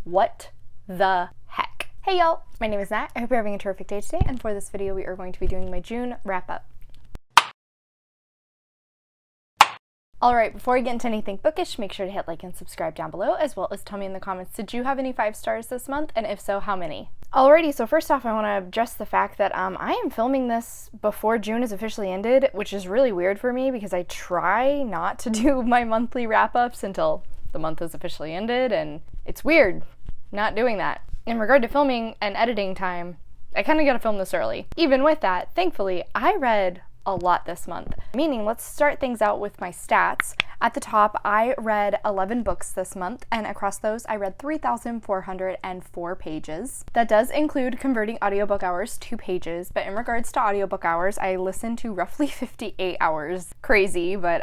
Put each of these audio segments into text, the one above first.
What the heck? Hey y'all, my name is Nat. I hope you're having a terrific day today, and for this video we are going to be doing my June wrap-up. Alright, before we get into anything bookish, make sure to hit like and subscribe down below, as well as tell me in the comments, did you have any 5 stars this month, and if so, how many? Alrighty, so first off I want to address the fact that I am filming this before June is officially ended, which is really weird for me because I try not to do my monthly wrap-ups until the month is officially ended, and it's weird not doing that. In regard to filming and editing time, I kind of gotta film this early. Even with that, thankfully, I read a lot this month. Meaning, let's start things out with my stats. At the top, I read 11 books this month, and across those, I read 3,404 pages. That does include converting audiobook hours to pages, but in regards to audiobook hours, I listened to roughly 58 hours. Crazy, but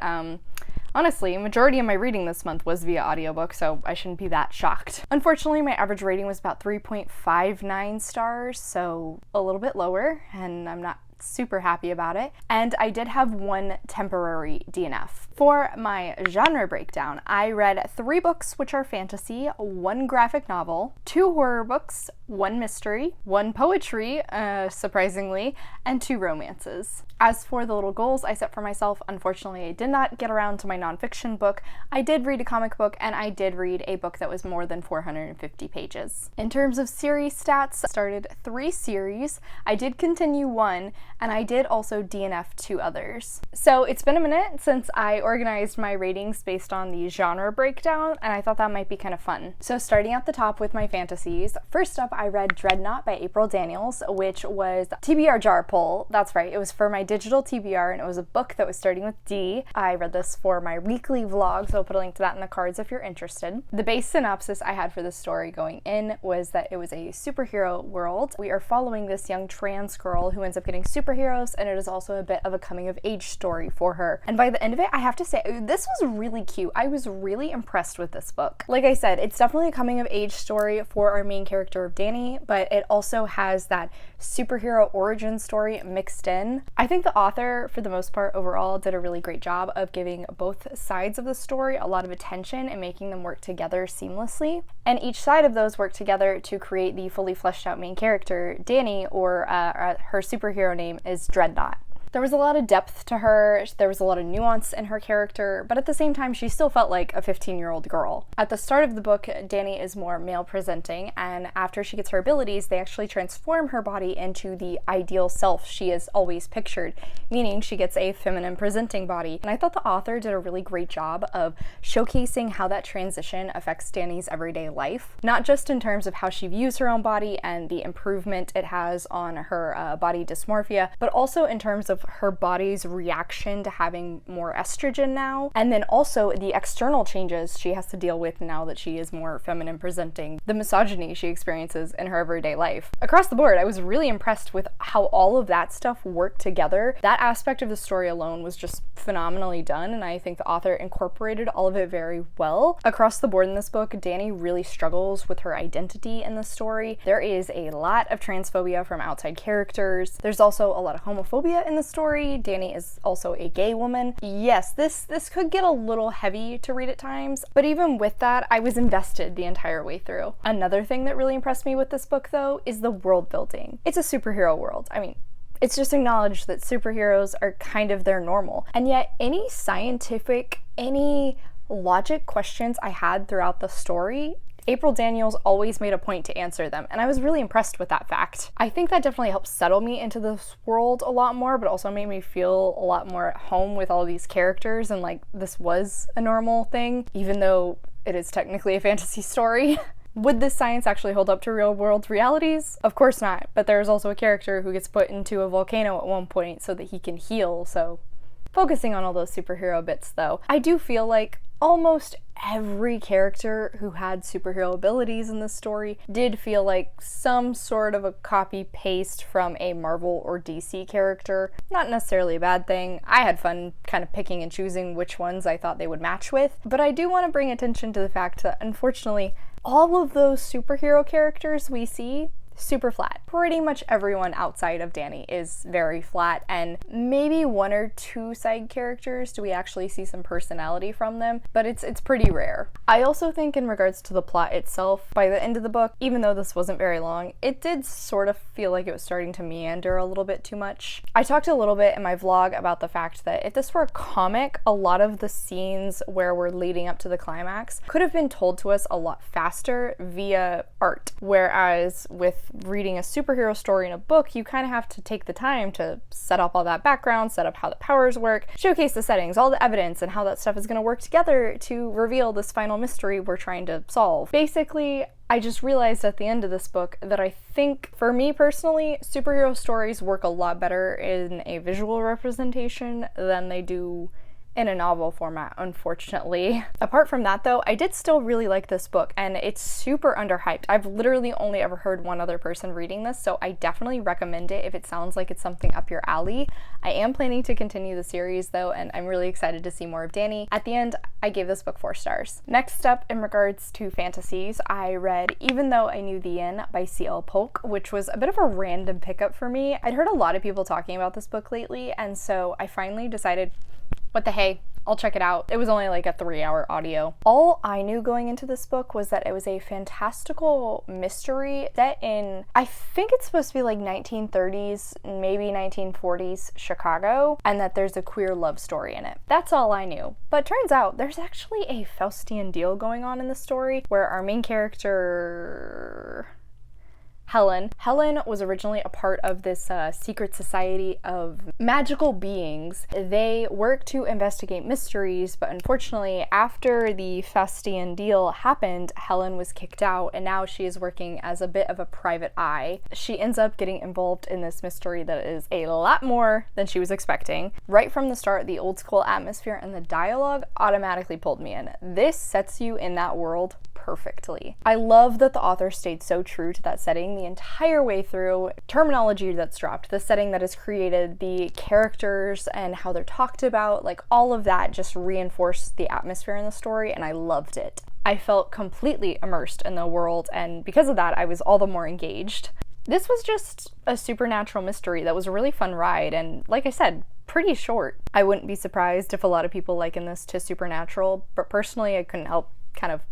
honestly, majority of my reading this month was via audiobook, so I shouldn't be that shocked. Unfortunately, my average rating was about 3.59 stars, so a little bit lower, and I'm not super happy about it. And I did have 1 temporary DNF. For my genre breakdown, I read 3 books which are fantasy, 1 graphic novel, 2 horror books, 1 mystery, 1 poetry, surprisingly, and 2 romances. As for the little goals I set for myself, unfortunately I did not get around to my nonfiction book. I did read a comic book, and I did read a book that was more than 450 pages. In terms of series stats, I started 3 series, I did continue 1, and I did also DNF 2 others. So it's been a minute since I organized my ratings based on the genre breakdown, and I thought that might be kind of fun. So starting at the top with my fantasies, first up I read Dreadnought by April Daniels, which was TBR jar pull. That's right, it was for my digital TBR, and it was a book that was starting with D. I read this for my weekly vlog, so I'll put a link to that in the cards if you're interested. The base synopsis I had for this story going in was that it was a superhero world. We are following this young trans girl who ends up getting superheroes, and it is also a bit of a coming of age story for her. And by the end of it, I have to say, this was really cute. I was really impressed with this book. Like I said, it's definitely a coming of age story for our main character of Danny, but it also has that superhero origin story mixed in. I think the author, for the most part, overall, did a really great job of giving both sides of the story a lot of attention and making them work together seamlessly. And each side of those work together to create the fully fleshed out main character, Danny, or her superhero name is Dreadnought. There was a lot of depth to her, there was a lot of nuance in her character, but at the same time she still felt like a 15-year-old girl. At the start of the book, Danny is more male presenting, and after she gets her abilities, they actually transform her body into the ideal self she has always pictured, meaning she gets a feminine presenting body. And I thought the author did a really great job of showcasing how that transition affects Danny's everyday life, not just in terms of how she views her own body and the improvement it has on her body dysmorphia, but also in terms of her body's reaction to having more estrogen now, and then also the external changes she has to deal with now that she is more feminine presenting, the misogyny she experiences in her everyday life. Across the board, I was really impressed with how all of that stuff worked together. That aspect of the story alone was just phenomenally done, and I think the author incorporated all of it very well. Across the board in this book, Danny really struggles with her identity in the story. There is a lot of transphobia from outside characters. There's also a lot of homophobia in the story. Danny is also a gay woman. Yes, this could get a little heavy to read at times, but even with that, I was invested the entire way through. Another thing that really impressed me with this book, though, is the world building. It's a superhero world. I mean, it's just acknowledged that superheroes are kind of their normal, and yet any scientific, any logic questions I had throughout the story, April Daniels always made a point to answer them, and I was really impressed with that fact. I think that definitely helped settle me into this world a lot more, but also made me feel a lot more at home with all these characters, and like this was a normal thing, even though it is technically a fantasy story. Would this science actually hold up to real world realities? Of course not, but there's also a character who gets put into a volcano at one point so that he can heal, so focusing on all those superhero bits though, I do feel like almost every character who had superhero abilities in this story did feel like some sort of a copy-paste from a Marvel or DC character. Not necessarily a bad thing. I had fun kind of picking and choosing which ones I thought they would match with, but I do want to bring attention to the fact that unfortunately all of those superhero characters we see super flat. Pretty much everyone outside of Danny is very flat, and maybe one or two side characters do we actually see some personality from them, but it's pretty rare. I also think in regards to the plot itself, by the end of the book, even though this wasn't very long, it did sort of feel like it was starting to meander a little bit too much. I talked a little bit in my vlog about the fact that if this were a comic, a lot of the scenes where we're leading up to the climax could have been told to us a lot faster via art, whereas with reading a superhero story in a book, you kind of have to take the time to set up all that background, set up how the powers work, showcase the settings, all the evidence, and how that stuff is going to work together to reveal this final mystery we're trying to solve. Basically, I just realized at the end of this book that I think, for me personally, superhero stories work a lot better in a visual representation than they do in a novel format, unfortunately. Apart from that though, I did still really like this book, and it's super underhyped. I've literally only ever heard one other person reading this, so I definitely recommend it if it sounds like it's something up your alley. I am planning to continue the series though, and I'm really excited to see more of Danny. At the end, I gave this book 4 stars. Next up, in regards to fantasies, I read Even Though I Knew the End by C.L. Polk, which was a bit of a random pickup for me. I'd heard a lot of people talking about this book lately, and so I finally decided, what the hey, I'll check it out. It was only like a 3-hour audio. All I knew going into this book was that it was a fantastical mystery set in, I think it's supposed to be like 1930s, maybe 1940s Chicago, and that there's a queer love story in it. That's all I knew. But turns out there's actually a Faustian deal going on in the story where our main character, Helen was originally a part of this secret society of magical beings. They work to investigate mysteries, but unfortunately, after the Faustian deal happened, Helen was kicked out, and now she is working as a bit of a private eye. She ends up getting involved in this mystery that is a lot more than she was expecting. Right from the start, the old school atmosphere and the dialogue automatically pulled me in. This sets you in that world perfectly. I love that the author stayed so true to that setting the entire way through. Terminology that's dropped, the setting that is created, the characters and how they're talked about, like all of that just reinforced the atmosphere in the story, and I loved it. I felt completely immersed in the world, and because of that, I was all the more engaged. This was just a supernatural mystery that was a really fun ride, and like I said, pretty short. I wouldn't be surprised if a lot of people liken this to Supernatural, but personally I couldn't help kind of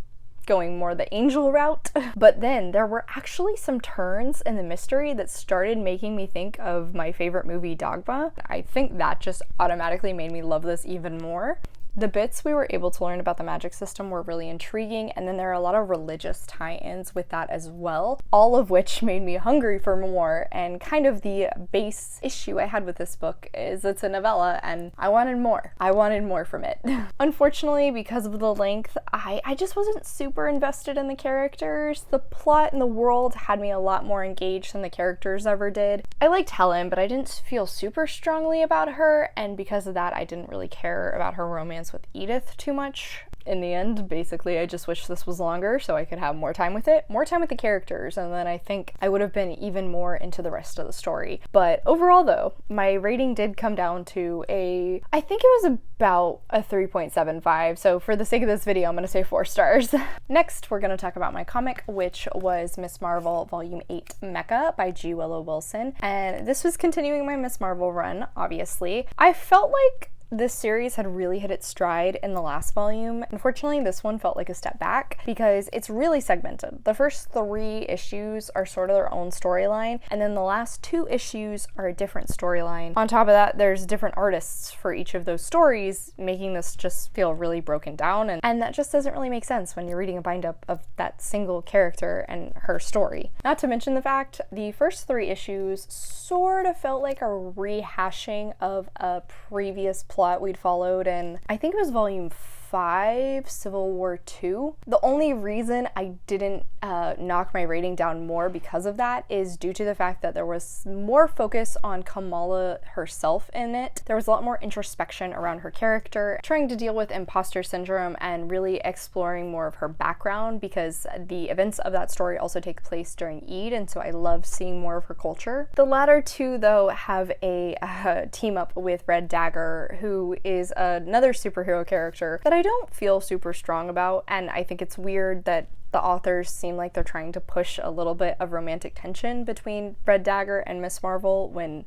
going more the angel route. But then there were actually some turns in the mystery that started making me think of my favorite movie, Dogma. I think that just automatically made me love this even more. The bits we were able to learn about the magic system were really intriguing, and then there are a lot of religious tie-ins with that as well, all of which made me hungry for more. And kind of the base issue I had with this book is it's a novella, and I wanted more. I wanted more from it. Unfortunately, because of the length, I just wasn't super invested in the characters. The plot and the world had me a lot more engaged than the characters ever did. I liked Helen, but I didn't feel super strongly about her, and because of that, I didn't really care about her romance with Edith too much. In the end, basically, I just wish this was longer so I could have more time with it, more time with the characters, and then I think I would have been even more into the rest of the story. But overall though, my rating did come down to I think it was about a 3.75, so for the sake of this video, I'm gonna say 4 stars. Next, we're gonna talk about my comic, which was Miss Marvel Volume 8 Mecca by G. Willow Wilson, and this was continuing my Miss Marvel run, obviously. I felt like this series had really hit its stride in the last volume. Unfortunately, this one felt like a step back because it's really segmented. The first 3 issues are sort of their own storyline, and then the last 2 issues are a different storyline. On top of that, there's different artists for each of those stories, making this just feel really broken down, and that just doesn't really make sense when you're reading a bind-up of that single character and her story. Not to mention the fact, the first 3 issues sort of felt like a rehashing of a previous plot we'd followed, and I think it was volume 5, Civil War II. The only reason I didn't knock my rating down more because of that is due to the fact that there was more focus on Kamala herself in it. There was a lot more introspection around her character, trying to deal with imposter syndrome and really exploring more of her background, because the events of that story also take place during Eid, and so I love seeing more of her culture. The latter 2 though have a team up with Red Dagger, who is another superhero character that I don't feel super strong about, and I think it's weird that The authors seem like they're trying to push a little bit of romantic tension between Red Dagger and Miss Marvel when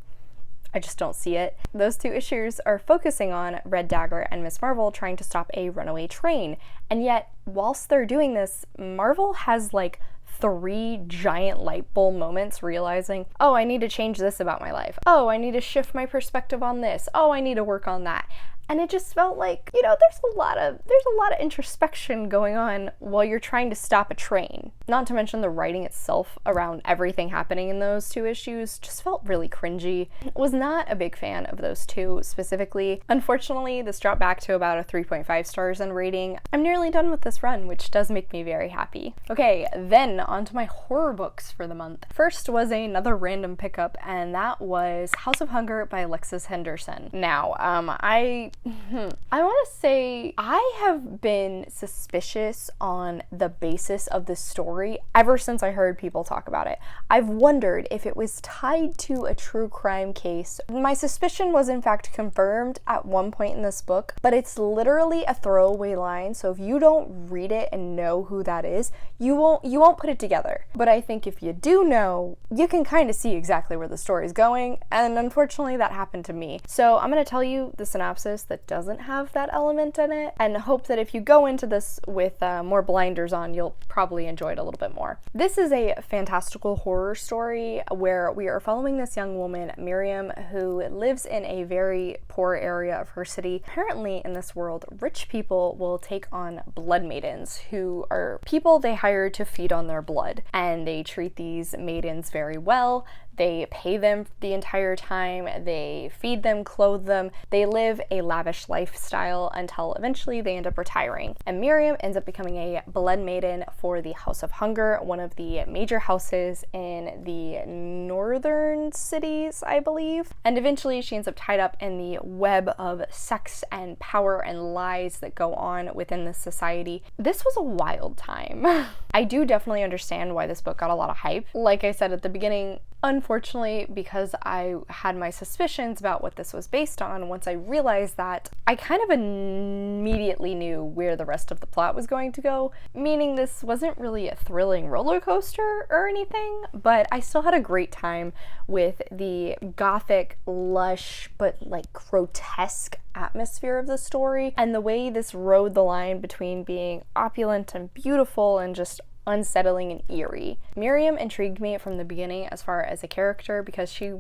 I just don't see it. Those 2 issues are focusing on Red Dagger and Miss Marvel trying to stop a runaway train. And yet, whilst they're doing this, Marvel has like 3 giant light bulb moments realizing, oh, I need to change this about my life. Oh, I need to shift my perspective on this. Oh, I need to work on that. And it just felt like, you know, there's a lot of introspection going on while you're trying to stop a train. Not to mention the writing itself around everything happening in those 2 issues just felt really cringy. Was not a big fan of those 2 specifically. Unfortunately, this dropped back to about a 3.5 stars in rating. I'm nearly done with this run, which does make me very happy. Okay, then on to my horror books for the month. First was another random pickup, and that was House of Hunger by Alexis Henderson. Now, I want to say I have been suspicious on the basis of this story ever since I heard people talk about it. I've wondered if it was tied to a true crime case. My suspicion was in fact confirmed at one point in this book, but it's literally a throwaway line, so if you don't read it and know who that is, you won't put it together. But I think if you do know, you can kind of see exactly where the story is going, and unfortunately that happened to me. So I'm going to tell you the synopsis that doesn't have that element in it, and hope that if you go into this with more blinders on, you'll probably enjoy it a little bit more. This is a fantastical horror story where we are following this young woman, Miriam, who lives in a very poor area of her city. Apparently in this world, rich people will take on blood maidens, who are people they hire to feed on their blood, and they treat these maidens very well. They pay them the entire time, they feed them, clothe them, they live a lavish lifestyle until eventually they end up retiring. And Miriam ends up becoming a blood maiden for the House of Hunger, one of the major houses in the northern cities, I believe. And eventually she ends up tied up in the web of sex and power and lies that go on within this society. This was a wild time. I do definitely understand why this book got a lot of hype. Like I said at the beginning, unfortunately, because I had my suspicions about what this was based on, once I realized that, I kind of immediately knew where the rest of the plot was going to go, meaning this wasn't really a thrilling roller coaster or anything, but I still had a great time with the gothic, lush, but like grotesque atmosphere of the story, and the way this rode the line between being opulent and beautiful and just unsettling and eerie. Miriam intrigued me from the beginning as far as a character because she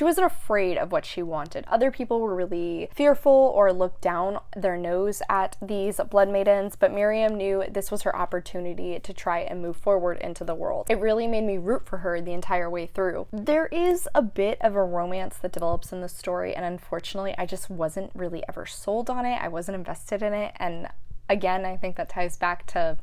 wasn't afraid of what she wanted. Other people were really fearful or looked down their nose at these blood maidens, but Miriam knew this was her opportunity to try and move forward into the world. It really made me root for her the entire way through. There is a bit of a romance that develops in the story, and unfortunately I just wasn't really ever sold on it. I wasn't invested in it, and again, I think that ties back to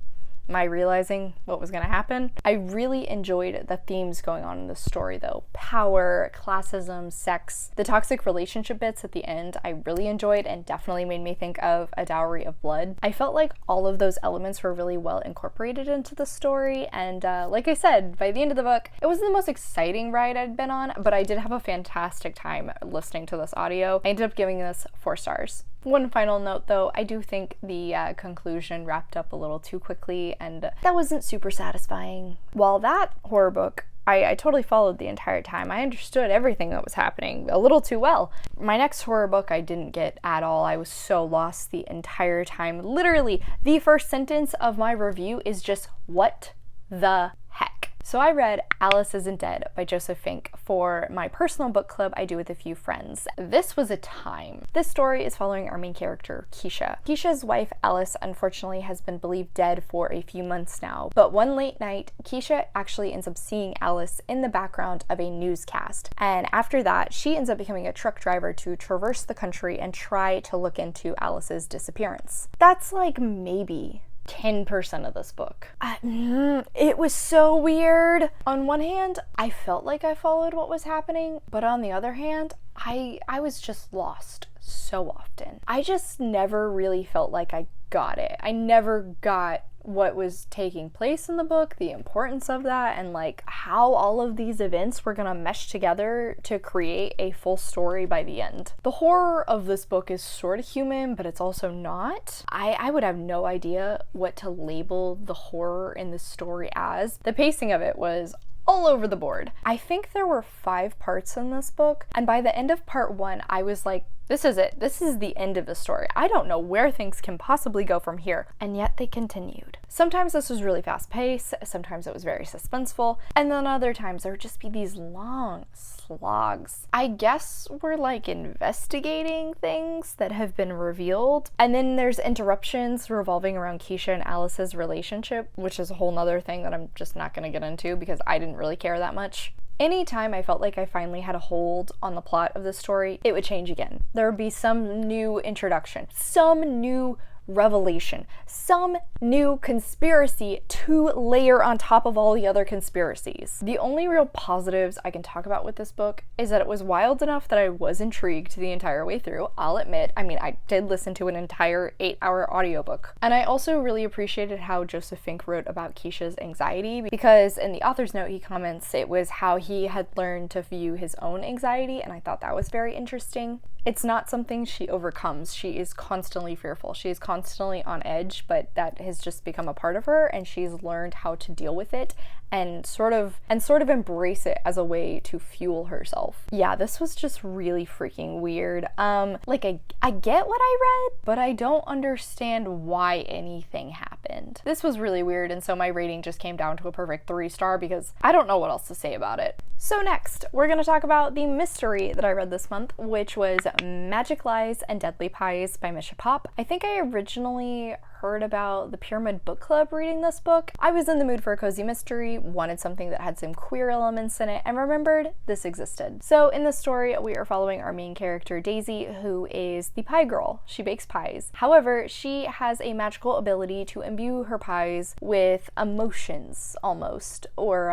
my realizing what was going to happen. I really enjoyed the themes going on in this story though. Power, classism, sex, the toxic relationship bits at the end I really enjoyed and definitely made me think of A Dowry of Blood. I felt like all of those elements were really well incorporated into the story, and like I said, by the end of the book, it wasn't the most exciting ride I'd been on, but I did have a fantastic time listening to this audio. I ended up giving this 4 stars. One final note though, I do think the conclusion wrapped up a little too quickly, and that wasn't super satisfying. While that horror book I totally followed the entire time. I understood everything that was happening a little too well. My next horror book I didn't get at all. I was so lost the entire time. Literally, the first sentence of my review is just, what the heck? So I read Alice Isn't Dead by Joseph Fink for my personal book club I do with a few friends. This was a time. This story is following our main character, 𝗖cie. 𝗖cie's wife, Alice, unfortunately has been believed dead for a few months now, but one late night, 𝗖cie actually ends up seeing Alice in the background of a newscast, and after that, she ends up becoming a truck driver to traverse the country and try to look into Alice's disappearance. That's like maybe 10% of this book. It was so weird. On one hand, I felt like I followed what was happening, but on the other hand, I was just lost so often. I just never really felt like I got it. I never got what was taking place in the book, the importance of that, and like how all of these events were gonna mesh together to create a full story by the end. The horror of this book is sort of human, but it's also not. I would have no idea what to label the horror in this story as. The pacing of it was all over the board. I think there were 5 parts in this book, and by the end of part 1, I was like, this is it. This is the end of the story. I don't know where things can possibly go from here. And yet they continued. Sometimes this was really fast paced, sometimes it was very suspenseful, and then other times there would just be these long slogs. I guess we're like investigating things that have been revealed. And then there's interruptions revolving around 𝗖cie and Alice's relationship, which is a whole nother thing that I'm just not gonna get into because I didn't really care that much. Anytime I felt like I finally had a hold on the plot of the story, it would change again. There would be some new introduction, some new revelation, some new conspiracy to layer on top of all the other conspiracies. The only real positives I can talk about with this book is that it was wild enough that I was intrigued the entire way through. I'll admit, I mean, I did listen to an entire 8-hour audiobook. And I also really appreciated how Joseph Fink wrote about 𝗖icie's anxiety, because in the author's note he comments it was how he had learned to view his own anxiety, and I thought that was very interesting. It's not something she overcomes. She is constantly fearful. She is constantly on edge, but that has just become a part of her, and she's learned how to deal with it and sort of embrace it as a way to fuel herself. Yeah, this was just really freaking weird. Like I get what I read, but I don't understand why anything happened. This was really weird, and so my rating just came down to a perfect 3-star because I don't know what else to say about it. So next, we're gonna talk about the mystery that I read this month, which was Magic Lies and Deadly Pies by Misha Popp. I think I originally heard about the Pyramid Book Club reading this book. I was in the mood for a cozy mystery, wanted something that had some queer elements in it, and remembered this existed. So in this story, we are following our main character, Daisy, who is the pie girl. She bakes pies. However, she has a magical ability to imbue her pies with emotions, almost, or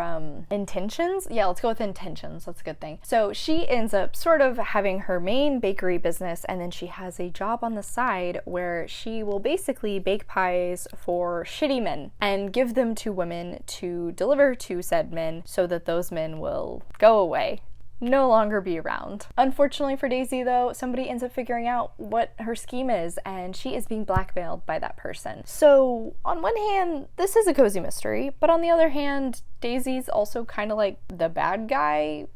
intentions? Yeah, let's go with intentions. That's a good thing. So she ends up sort of having her main bakery business, and then she has a job on the side where she will basically bake pies for shitty men and give them to women to deliver to said men so that those men will go away, no longer be around. Unfortunately for Daisy though, somebody ends up figuring out what her scheme is, and she is being blackmailed by that person. So on one hand, this is a cozy mystery, but on the other hand, Daisy's also kind of like the bad guy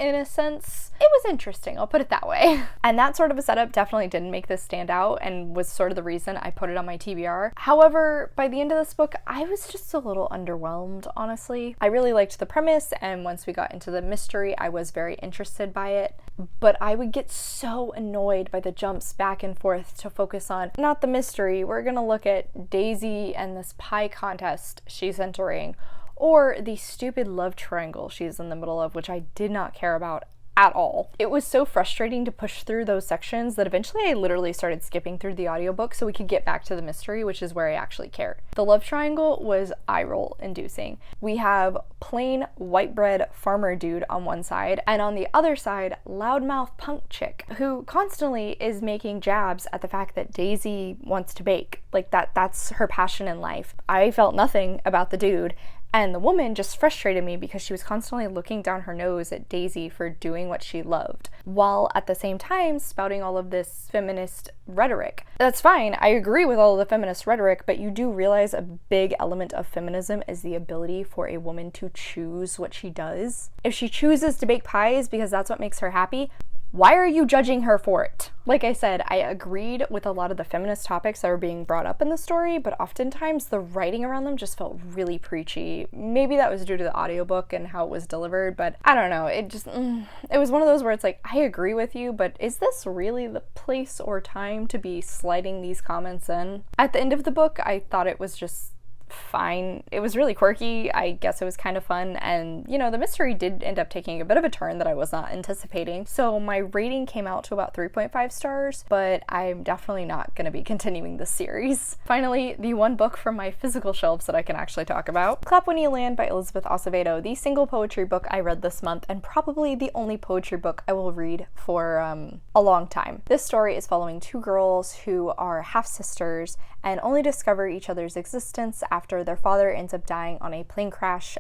in a sense. It was interesting, I'll put it that way. And that sort of a setup definitely didn't make this stand out and was sort of the reason I put it on my TBR. However, by the end of this book, I was just a little underwhelmed, honestly. I really liked the premise, and once we got into the mystery, I was very interested by it. But I would get so annoyed by the jumps back and forth to focus on not the mystery. We're gonna look at Daisy and this pie contest she's entering, or the stupid love triangle she's in the middle of, which I did not care about at all. It was so frustrating to push through those sections that eventually I literally started skipping through the audiobook so we could get back to the mystery, which is where I actually cared. The love triangle was eye-roll inducing. We have plain white bread farmer dude on one side, and on the other side, loudmouth punk chick who constantly is making jabs at the fact that Daisy wants to bake. Like that's her passion in life. I felt nothing about the dude. And the woman just frustrated me because she was constantly looking down her nose at Daisy for doing what she loved, while at the same time spouting all of this feminist rhetoric. That's fine, I agree with all of the feminist rhetoric, but you do realize a big element of feminism is the ability for a woman to choose what she does. If she chooses to bake pies because that's what makes her happy, why are you judging her for it? Like I said, I agreed with a lot of the feminist topics that were being brought up in the story, but oftentimes the writing around them just felt really preachy. Maybe that was due to the audiobook and how it was delivered, but I don't know. It was one of those where it's like, I agree with you, but is this really the place or time to be sliding these comments in? At the end of the book, I thought it was just fine. It was really quirky. I guess it was kind of fun, and you know, the mystery did end up taking a bit of a turn that I was not anticipating. So my rating came out to about 3.5 stars, but I'm definitely not going to be continuing this series. Finally, the one book from my physical shelves that I can actually talk about, Clap When You Land by Elizabeth Acevedo, the single poetry book I read this month, and probably the only poetry book I will read for a long time. This story is following two girls who are half sisters, and only discover each other's existence after their father ends up dying on a plane crash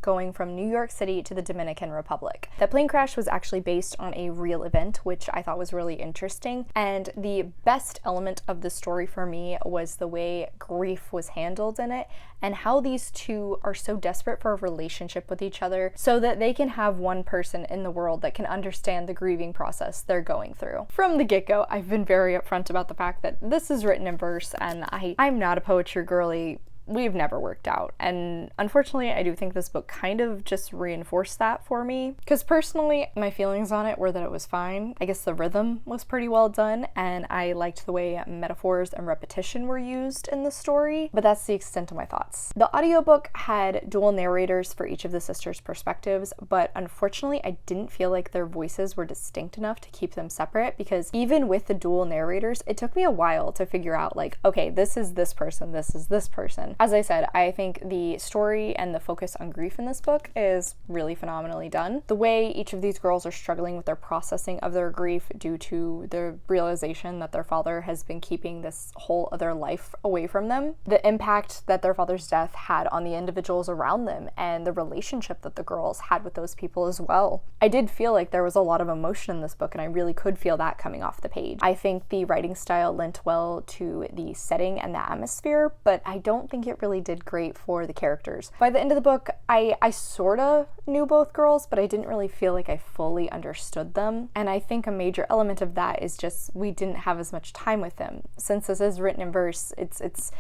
going from New York City to the Dominican Republic. That plane crash was actually based on a real event, which I thought was really interesting, and the best element of the story for me was the way grief was handled in it, and how these two are so desperate for a relationship with each other so that they can have one person in the world that can understand the grieving process they're going through. From the get-go, I've been very upfront about the fact that this is written in verse, and I'm not a poetry girly. We've never worked out, and unfortunately I do think this book kind of just reinforced that for me, because personally my feelings on it were that it was fine. I guess the rhythm was pretty well done, and I liked the way metaphors and repetition were used in the story, but that's the extent of my thoughts. The audiobook had dual narrators for each of the sisters' perspectives, but unfortunately I didn't feel like their voices were distinct enough to keep them separate, because even with the dual narrators, it took me a while to figure out, like, okay, this is this person, this is this person. As I said, I think the story and the focus on grief in this book is really phenomenally done. The way each of these girls are struggling with their processing of their grief due to the realization that their father has been keeping this whole other life away from them, the impact that their father's death had on the individuals around them, and the relationship that the girls had with those people as well. I did feel like there was a lot of emotion in this book, and I really could feel that coming off the page. I think the writing style lent well to the setting and the atmosphere, but I don't think it really did great for the characters. By the end of the book, I sorta knew both girls, but I didn't really feel like I fully understood them, and I think a major element of that is just we didn't have as much time with them. Since this is written in verse, it's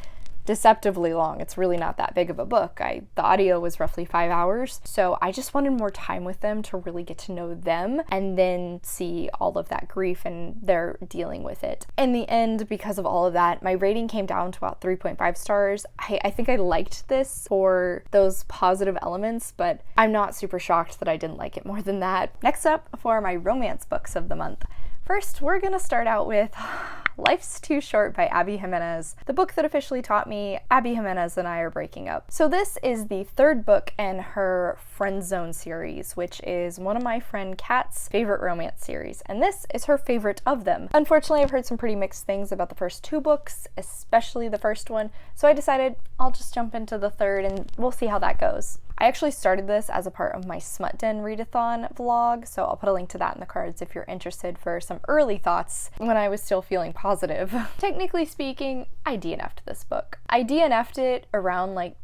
deceptively long. It's really not that big of a book. The audio was roughly 5 hours, so I just wanted more time with them to really get to know them and then see all of that grief and their dealing with it. In the end, because of all of that, my rating came down to about 3.5 stars. I think I liked this for those positive elements, but I'm not super shocked that I didn't like it more than that. Next up for my romance books of the month. First, we're gonna start out with Life's Too Short by 𝗖cie Jimenez, the book that officially taught me 𝗖cie Jimenez and I are breaking up. So this is the third book in her Friend Zone series, which is one of my friend Kat's favorite romance series, and this is her favorite of them. Unfortunately, I've heard some pretty mixed things about the first two books, especially the first one, so I decided I'll just jump into the third and we'll see how that goes. I actually started this as a part of my Smut Den readathon vlog, so I'll put a link to that in the cards if you're interested for some early thoughts when I was still feeling positive. Technically speaking, I DNF'd this book. I DNF'd it around like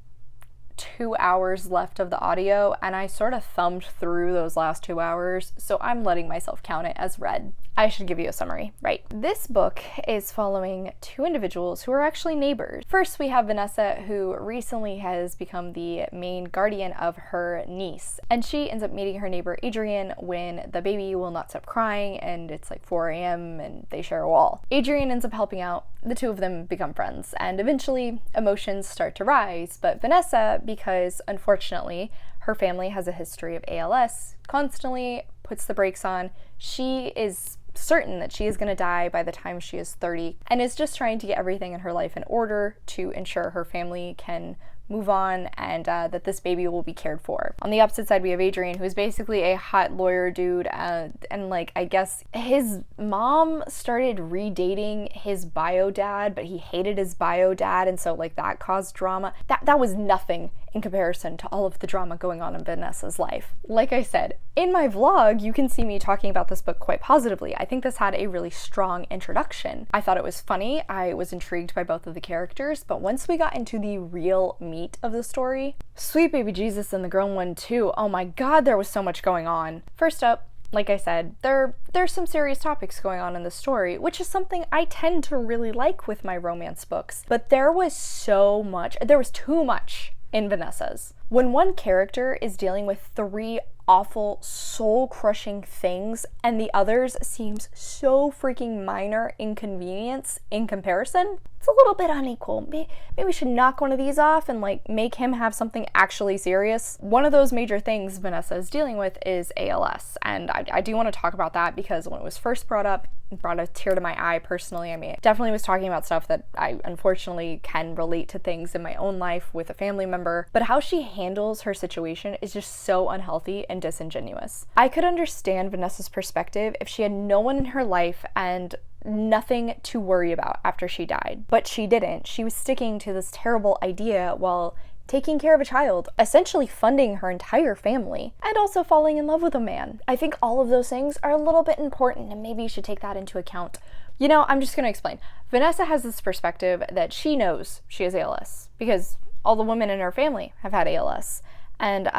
2 hours left of the audio, and I sort of thumbed through those last 2 hours, so I'm letting myself count it as read. I should give you a summary. Right. This book is following two individuals who are actually neighbors. First, we have Vanessa, who recently has become the main guardian of her niece, and she ends up meeting her neighbor Adrian when the baby will not stop crying, and it's like 4 a.m. and they share a wall. Adrian ends up helping out. The two of them become friends, and eventually emotions start to rise, but Vanessa, because unfortunately her family has a history of ALS, constantly puts the brakes on. She is certain that she is going to die by the time she is 30 and is just trying to get everything in her life in order to ensure her family can move on and that this baby will be cared for. On the opposite side, we have Adrian, who is basically a hot lawyer dude, and like, I guess his mom started redating his bio dad, but he hated his bio dad, and so like that caused drama. That was nothing in comparison to all of the drama going on in Vanessa's life. Like I said, in my vlog, you can see me talking about this book quite positively. I think this had a really strong introduction. I thought it was funny, I was intrigued by both of the characters, but once we got into the real meat of the story, sweet baby Jesus and the grown one too, oh my god, there was so much going on. First up, like I said, there's some serious topics going on in the story, which is something I tend to really like with my romance books, but there was too much in Vanessa's. When one character is dealing with 3 awful, soul-crushing things, and the others seems so freaking minor inconvenience in comparison, it's a little bit unequal. Maybe we should knock one of these off and like make him have something actually serious. One of those major things Vanessa is dealing with is ALS, and I do want to talk about that because when it was first brought up, it brought a tear to my eye personally. I mean, it definitely was talking about stuff that I unfortunately can relate to things in my own life with a family member, but how she handles her situation is just so unhealthy and disingenuous. I could understand Vanessa's perspective if she had no one in her life and nothing to worry about after she died. But she didn't. She was sticking to this terrible idea while taking care of a child, essentially funding her entire family, and also falling in love with a man. I think all of those things are a little bit important, and maybe you should take that into account. You know, I'm just gonna explain. Vanessa has this perspective that she knows she has ALS because all the women in her family have had ALS. And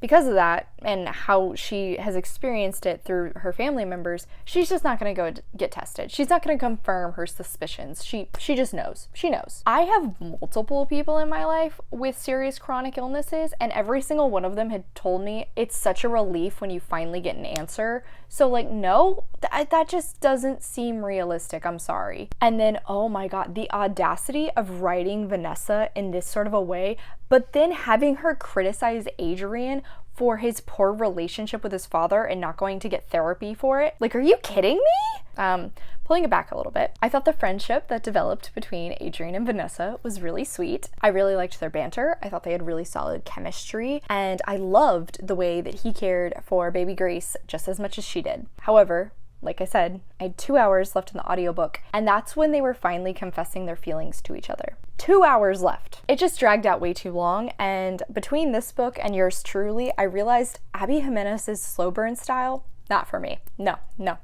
because of that and how she has experienced it through her family members, she's just not going to go get tested. She's not going to confirm her suspicions. She just knows. She knows. I have multiple people in my life with serious chronic illnesses, and every single one of them had told me it's such a relief when you finally get an answer. So like, no, that just doesn't seem realistic. I'm sorry. And then, oh my God, the audacity of writing Vanessa in this sort of a way, but then having her criticize Adrian for his poor relationship with his father and not going to get therapy for it. Like, are you kidding me? Pulling it back a little bit, I thought the friendship that developed between Adrian and Vanessa was really sweet. I really liked their banter. I thought they had really solid chemistry, and I loved the way that he cared for baby Grace just as much as she did. However, like I said, I had 2 hours left in the audiobook, and that's when they were finally confessing their feelings to each other. 2 hours left. It just dragged out way too long, and between this book and yours truly, I realized 𝗖cie Jimenez's slow burn style, not for me. No,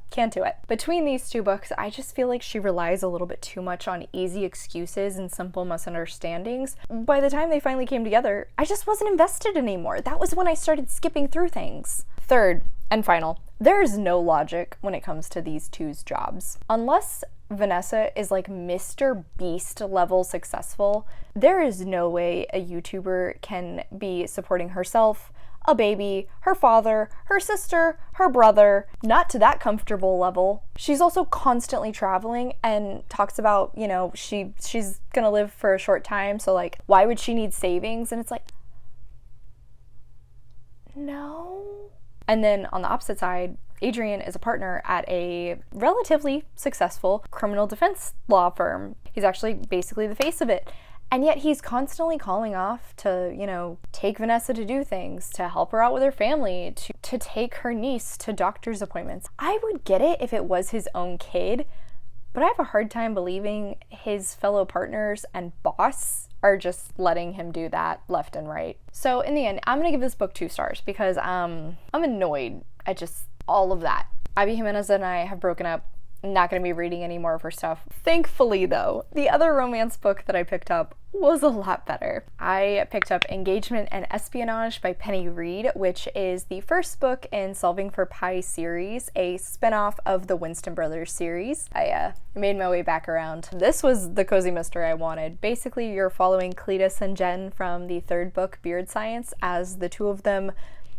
can't do it. Between these two books, I just feel like she relies a little bit too much on easy excuses and simple misunderstandings. By the time they finally came together, I just wasn't invested anymore. That was when I started skipping through things. Third and final, there is no logic when it comes to these two's jobs. Unless Vanessa is like Mr. Beast level successful, there is no way a YouTuber can be supporting herself, a baby, her father, her sister, her brother, not to that comfortable level. She's also constantly traveling and talks about, you know, she's gonna live for a short time, so like, why would she need savings? And it's like, no. And then on the opposite side, Adrian is a partner at a relatively successful criminal defense law firm. He's actually basically the face of it. And yet he's constantly calling off to, you know, take Vanessa to do things, to help her out with her family, to take her niece to doctor's appointments. I would get it if it was his own kid, but I have a hard time believing his fellow partners and boss are just letting him do that left and right. So in the end, I'm gonna give this book 2 stars because I'm annoyed at just all of that. 𝗖cie Jimenez and I have broken up. I'm not going to be reading any more of her stuff. Thankfully, though, the other romance book that I picked up was a lot better. I picked up Engagement and Espionage by Penny Reid, which is the first book in Solving for Pi series, a spinoff of the Winston Brothers series. I made my way back around. This was the cozy mystery I wanted. Basically, you're following Cletus and Jen from the 3rd book, Beard Science, as the two of them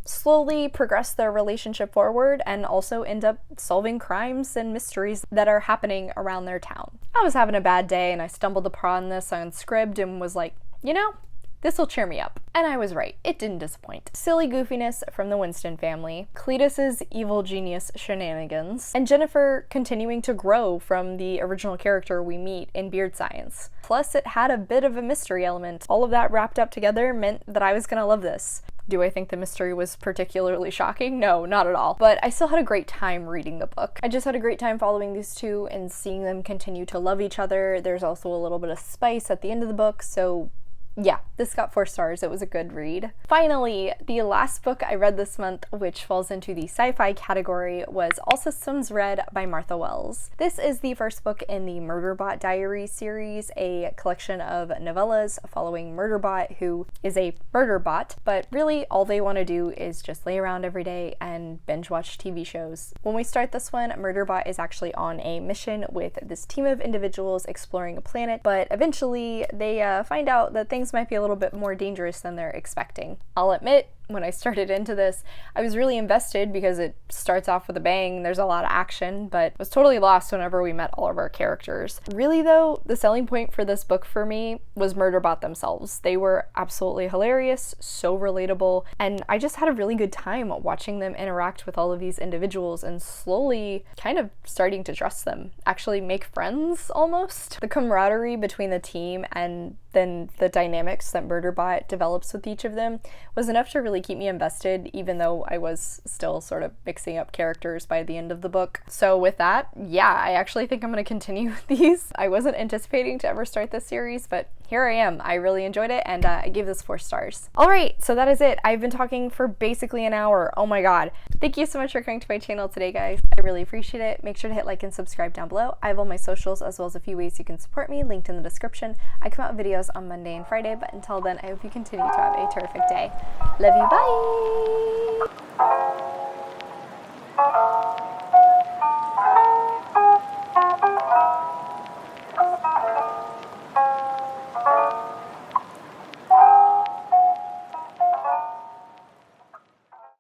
slowly progress their relationship forward and also end up solving crimes and mysteries that are happening around their town. I was having a bad day and I stumbled upon this on Scribd and was like, you know, this will cheer me up. And I was right. It didn't disappoint. Silly goofiness from the Winston family, Cletus's evil genius shenanigans, and Jennifer continuing to grow from the original character we meet in Beard Science. Plus, it had a bit of a mystery element. All of that wrapped up together meant that I was gonna love this. Do I think the mystery was particularly shocking? No, not at all. But I still had a great time reading the book. I just had a great time following these two and seeing them continue to love each other. There's also a little bit of spice at the end of the book, so yeah, this got 4 stars. It was a good read. Finally, the last book I read this month, which falls into the sci-fi category, was All Systems Red by Martha Wells. This is the first book in the Murderbot Diaries series, a collection of novellas following Murderbot, who is a murder bot, but really all they want to do is just lay around every day and binge watch TV shows. When we start this one, Murderbot is actually on a mission with this team of individuals exploring a planet, but eventually they find out that things might be a little bit more dangerous than they're expecting. I'll admit, when I started into this, I was really invested because it starts off with a bang, there's a lot of action, but was totally lost whenever we met all of our characters. Really though, the selling point for this book for me was Murderbot themselves. They were absolutely hilarious, so relatable, and I just had a really good time watching them interact with all of these individuals and slowly kind of starting to trust them, actually make friends almost. The camaraderie between the team and then the dynamics that Murderbot develops with each of them was enough to really really keep me invested, even though I was still sort of mixing up characters by the end of the book. So with that, yeah, I actually think I'm going to continue with these. I wasn't anticipating to ever start this series, but here I am. I really enjoyed it, and I gave this 4 stars. All right, so that is it. I've been talking for basically an hour. Oh my god. Thank you so much for coming to my channel today, guys. I really appreciate it. Make sure to hit like and subscribe down below. I have all my socials as well as a few ways you can support me linked in the description. I come out with videos on Monday and Friday, but until then, I hope you continue to have a terrific day. Love you, bye!